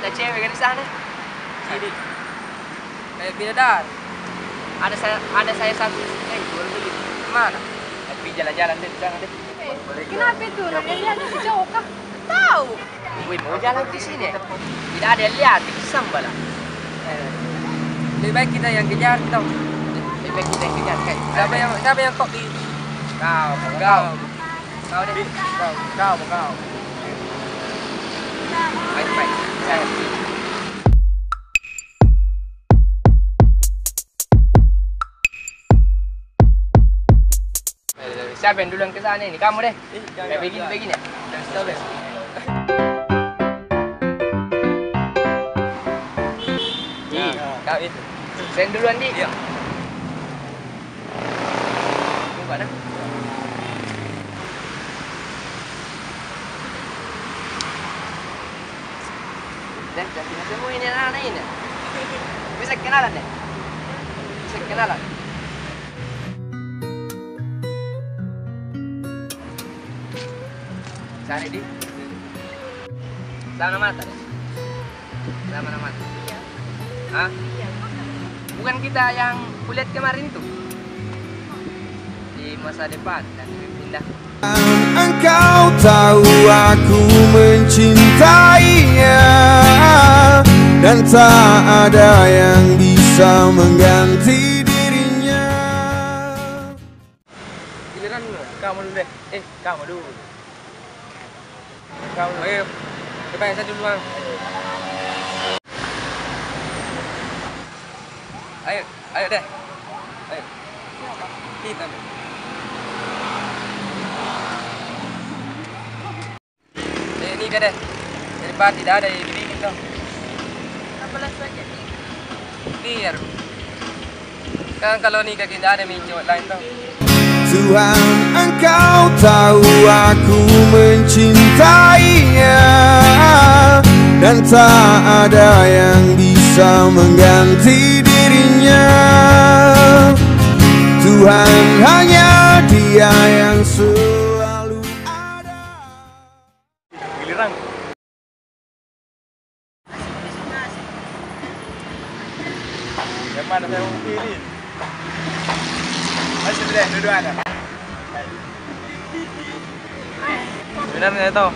Ada cewek kan di sana? Sini. Kayak bidadari. Ada saya satu boleh beli. Mana? Tapi jalan-jalan deh di sana deh. Kenapa itu? Lihat itu jauh kah? Tahu. Wih, mau jalan di sini. Tidak ada yang lihat, di sambal lah. Lebih baik kita yang kejar tau. Lebih baik kita yang kejar kayak. Siapa yang kok di Kau. Kau deh. Kau. Baik. Saya. Siapa yang duluan ke sana ini? Kamu deh. Kayak begini ya. Stop deh. Kau itu. Saya duluan di. Iya. Buka dah. Dah, kita semua ini anak-anak ini. Bisa kenalan deh. Bisa kenalan. Cari di. Sama mata deh. Sama mata. Iya. Hah? Iya. Bukan kita yang kulihat kemarin tuh. Di masa depan dan pindah. Engkau tahu aku mencintainya dan tak ada yang bisa mengganti dirinya. Giliran kamu dulu deh. Kamu dulu. Kamu dulu. Ayo. Coba yang saya duluan. Ayo deh. Ayo. Kita deh. Ini deh. Daripada tidak ada yang dibikin dong. 16 saja nih. Biar. Kan kalau nikah kita ada cowok lain dong. Tuhan, engkau tahu aku mencintainya dan tak ada yang bisa mengganti dirinya. Tuhan, hanya Dia yang selalu ada. Giliran. Yang mana saya mau pilih? Masih deh, dua ada. Sebenarnya itu,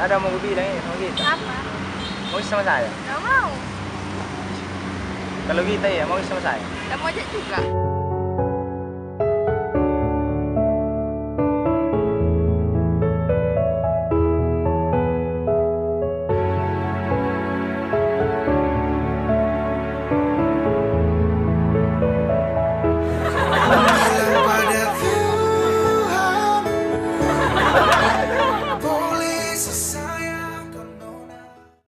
ada mau gue bilang ini sama kita. Apa? Mau sama saya? Gak mau. Kalau kita ya mau sama saya. Gak mau aja juga.